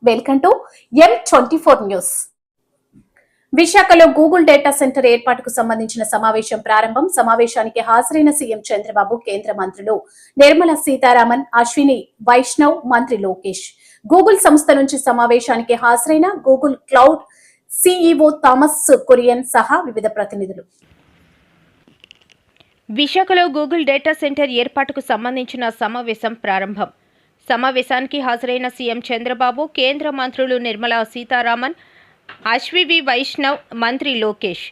Welcome to M24 news. విశాఖలో Google data centre ఏర్పాటుకు సంబంధించిన సమావేశం ప్రారంభం. సమావేశానికి హాజరైన సీఎం చంద్రబాబు, కేంద్ర మంత్రులు నిర్మలా సీతారామన్, అశ్విని వైష్ణవ్, మంత్రి లోకేష్. గూగుల్ సంస్థ నుంచి సమావేశానికి హాజరైన Google cloud CEO Thomas Kurian సహా వివిధ ప్రతినిధులు. విశాఖలో గూగుల్ డేటా సెంటర్ ఏర్పాటుకు సంబంధించిన సమావేశం ప్రారంభం. సమావేశానికి హాజరైన సీఎం చంద్రబాబు, కేంద్ర మంత్రులు నిర్మలా సీతారామన్, అశ్విని వైష్ణవ్, మంత్రి లోకేష్.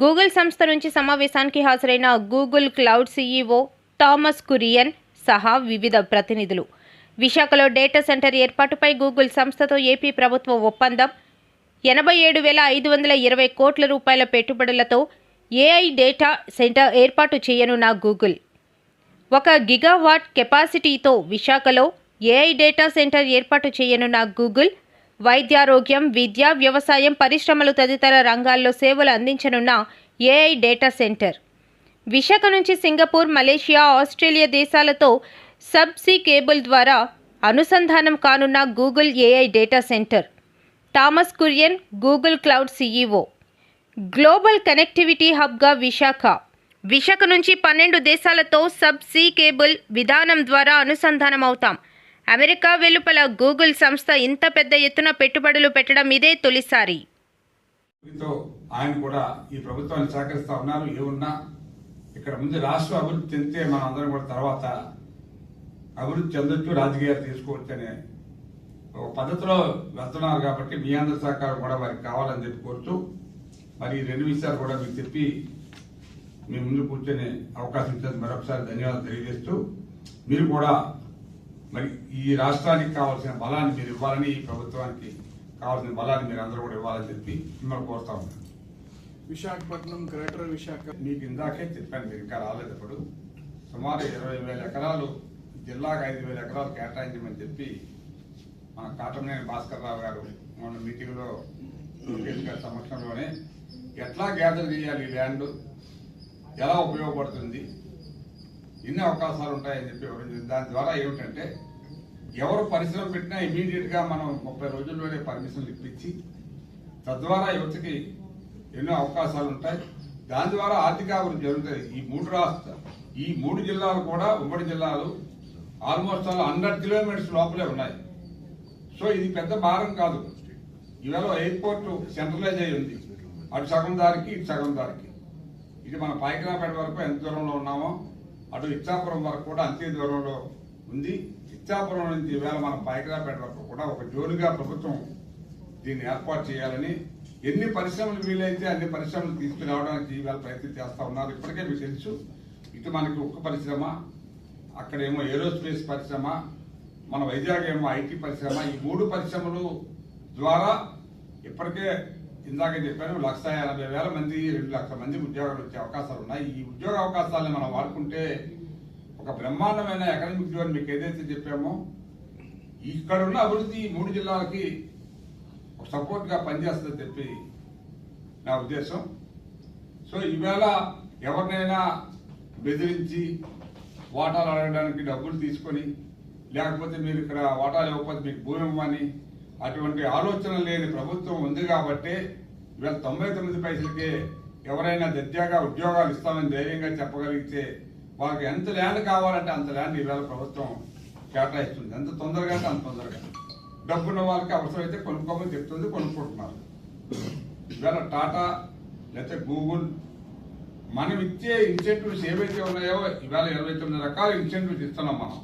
గూగుల్ సంస్థ నుంచి సమావేశానికి హాజరైన Google cloud CEO Thomas Kurian సహా వివిధ ప్రతినిధులు. విశాఖలో డేటా సెంటర్ ఏర్పాటుపై గూగుల్ సంస్థతో ఏపీ ప్రభుత్వ ఒప్పందం. 87,520 కోట్ల రూపాయల పెట్టుబడులతో ఏఐ డేటా సెంటర్ ఏర్పాటు చేయనున్న గూగుల్ 1 గిగావాట్ కెపాసిటీతో విశాఖలో ఏఐ డేటా సెంటర్ ఏర్పాటు చేయనున్న గూగుల్ వైద్యారోగ్యం, విద్య, వ్యవసాయం, పరిశ్రమలు తదితర రంగాల్లో సేవలు అందించనున్న ఏఐ డేటా సెంటర్. విశాఖ నుంచి సింగపూర్, మలేషియా, ఆస్ట్రేలియా దేశాలతో సబ్సీ కేబుల్ ద్వారా అనుసంధానం కానున్న Google AI data centre. Thomas Kurian, Google cloud CEO. Global connectivity హబ్గా విశాఖ నుంచి 12 దేశాలతో సబ్సీ కేబుల్ విధానం ద్వారా అనుసంధానం అవుతాం. అమెరికా వెలుపల గూగుల్ సంస్థ ఇంత పెద్ద ఎత్తున పెట్టుబడులు పెట్టడం ఇదే తొలిసారి. ఆయన కూడా ఈ ప్రభుత్వాన్ని సహకరిస్తా ఉన్నారు. ఏమున్నా ఇక్కడ ముందు రాష్ట్ర అభివృద్ధి చెందితే మన అందరం కూడా తర్వాత అభివృద్ధి చెందొచ్చు, రాజకీయాలు తీసుకోవచ్చు అనే ఒక పద్ధతిలో వెళ్తున్నారు. కాబట్టి మీ అందరి సహకారం కూడా వారికి కావాలని చెప్పి కోరుతూ మరి 2 విషయాలు కూడా మీకు చెప్పి మీ ముందు కూర్చొని అవకాశం ఇచ్చేది మరొకసారి ధన్యవాదాలు తెలియజేస్తూ, మీరు కూడా మరి ఈ రాష్ట్రానికి కావాల్సిన బలాన్ని మీరు ఇవ్వాలని, ఈ ప్రభుత్వానికి కావాల్సిన బలాన్ని మీరు అందరూ కూడా ఇవ్వాలని చెప్పి మిమ్మల్ని కోరుతా ఉన్నాను. విశాఖపట్నం, గ్రేటర్ విశాఖ మీకు ఇందాకే చెప్పాను, మీరు ఇంకా రాలేదు. ఇప్పుడు సుమారు 20,000 ఎకరాలు జిల్లాకు 5,000 ఎకరాలు కేటాయించమని చెప్పి మన కాటమనేని భాస్కర్ రావు గారు మొన్న మీటింగ్లో లోకేష్ గారి సమక్షంలోనే ఎట్లా గ్యాదర్ చేయాలి, ఈ ల్యాండ్ ఎలా ఉపయోగపడుతుంది, ఎన్ని అవకాశాలు ఉంటాయని చెప్పి వివరించింది. దాని ద్వారా ఏమిటంటే ఎవరు పరిశ్రమ పెట్టినా ఇమీడియట్గా మనం 30 రోజుల్లోనే పర్మిషన్లు ఇప్పించి తద్వారా యువతకి ఎన్నో అవకాశాలు ఉంటాయి. దాని ద్వారా ఆర్థికాభివృద్ధి జరుగుతుంది. ఈ 3 జిల్లాలు కూడా ఉమ్మడి జిల్లాలు ఆల్మోస్ట్ 100 కిలోమీటర్స్ లోపలే ఉన్నాయి. సో ఇది పెద్ద భారం కాదు. ఇవాళ ఎయిర్పోర్ట్ సెంట్రలైజ్ అయి ఉంది. అటు సగం దారికి, ఇటు సగం దారికి. ఇది మన పాయకరాపేట వరకు ఎంత దూరంలో ఉన్నామో అటు ఇచ్చాపురం వరకు కూడా అంతే దూరంలో ఉంది. ఇచ్చాపురం నుంచి ఈవేళ మన పాయకరాపేట వరకు కూడా ఒక జోన్గా ప్రభుత్వం దీన్ని ఏర్పాటు చేయాలని, ఎన్ని పరిశ్రమలు వీలైతే అన్ని పరిశ్రమలు తీసుకురావడానికి ఈవేళ ప్రయత్నం చేస్తూ ఉన్నారు. ఇప్పటికే మీకు తెలుసు, ఇటు మనకి ఉక్కు పరిశ్రమ, అక్కడేమో ఏరోస్పేస్ పరిశ్రమ, మన వైజాగ్ ఏమో ఐటీ పరిశ్రమ. ఈ 3 పరిశ్రమలు ద్వారా ఇప్పటికే ఇందాక చెప్పాను 1,80,000 మంది, 2 లక్షల మందికి ఉద్యోగాలు వచ్చే అవకాశాలు ఉన్నాయి. ఈ ఉద్యోగ అవకాశాలను మనం వాడుకుంటే ఒక బ్రహ్మాండమైన ఎకనామిక్ జోన్ మీకు ఏదైతే చెప్పామో ఇక్కడున్న అభివృద్ధి 3 జిల్లాలకి ఒక సపోర్ట్గా పనిచేస్తుందని చెప్పి నా ఉద్దేశం. సో ఈవేళ ఎవరినైనా బెదిరించి వాటాలు అడగడానికి డబ్బులు తీసుకొని, లేకపోతే మీరు ఇక్కడ వాటాలు ఇవ్వకపోతే మీకు భూమి ఇవ్వమని అటువంటి ఆలోచన లేని ప్రభుత్వం ఉంది. కాబట్టి ఇవాళ 99 పైసలకే ఎవరైనా దర్జాగా ఉద్యోగాలు ఇస్తామని ధైర్యంగా చెప్పగలిగితే వాళ్ళకి ఎంత ల్యాండ్ కావాలంటే అంత ల్యాండ్ ఈవేళ ప్రభుత్వం కేటాయిస్తుంది. ఎంత తొందరగా అంటే అంత తొందరగా. డబ్బున్న వాళ్ళకి అవసరమైతే కొనుక్కోమని చెప్తుంది, కొనుక్కుంటున్నారు. ఇవాళ టాటా లేకపోతే గూగుల్ మనం ఇచ్చే ఇన్సెంటివ్స్ ఏవైతే ఉన్నాయో ఇవాళ 29 రకాల ఇన్సెంటివ్స్ ఇస్తున్నాం మనం.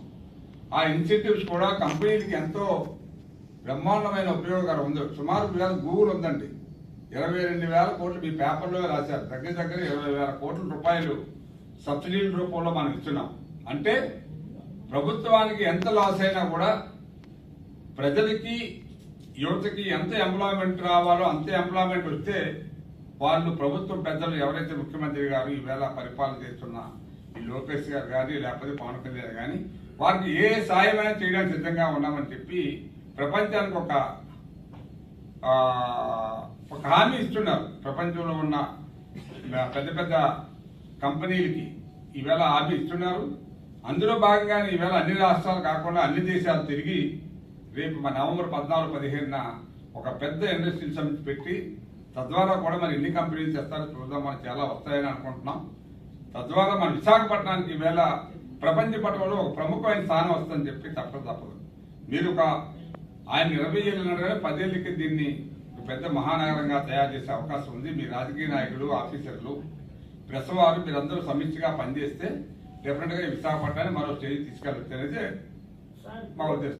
ఆ ఇన్సెంటివ్స్ కూడా కంపెనీలకి ఎంతో బ్రహ్మాండమైన ఉపయోగకరం ఉంది. సుమారు ఇవాళ గూగుల్ ఉందండి, 22,000 కోట్లు మీ పేపర్లో రాశారు. దగ్గర 20,000 కోట్ల రూపాయలు సబ్సిడీల రూపంలో మనం ఇస్తున్నాం. అంటే ప్రభుత్వానికి ఎంత లాస్ అయినా కూడా ప్రజలకి, యువతకి ఎంత ఎంప్లాయ్మెంట్ రావాలో అంతే ఎంప్లాయ్మెంట్ వస్తే వాళ్ళు ప్రభుత్వం పెద్దలు ఎవరైతే ముఖ్యమంత్రి గారు ఈవేళ పరిపాలన చేస్తున్న ఈ లోకేష్ గారు కానీ లేకపోతే పవన్ కళ్యాణ్ కానీ వారికి ఏ సాయమైనా చేయడానికి సిద్ధంగా ఉన్నామని చెప్పి ప్రపంచానికి ఒక హామీ ఇస్తున్నారు. ప్రపంచంలో ఉన్న పెద్ద పెద్ద కంపెనీలకి ఈవేళ హామీ ఇస్తున్నారు. అందులో భాగంగానే ఈవేళ అన్ని రాష్ట్రాలు కాకుండా అన్ని దేశాలు తిరిగి రేపు మన నవంబర్ 14-15న ఒక పెద్ద ఇండస్ట్రియల్ సమిట్ పెట్టి తద్వారా కూడా మరి ఎన్ని కంపెనీలు చేస్తారో చూద్దాం. మనం చాలా వస్తాయని అనుకుంటున్నాం. తద్వారా మన విశాఖపట్నానికి ఈవేళ ప్రపంచ పటంలో ఒక ప్రముఖమైన స్థానం వస్తుందని చెప్పి తప్పదు. మీరు ఒక ఆయన 20 ఏళ్ళు కానీ 10 ఏళ్ళకి దీన్ని పెద్ద మహానగరంగా తయారు చేసే అవకాశం ఉంది. మీ రాజకీయ నాయకులు, ఆఫీసర్లు, ప్రెస్ వారు మీరందరూ సమిష్టిగా పనిచేస్తే డెఫినెట్ గా విశాఖపట్నాన్ని మరో స్టేజ్ తీసుకెళ్ళొచ్చు అనేది మా ఉద్దేశం.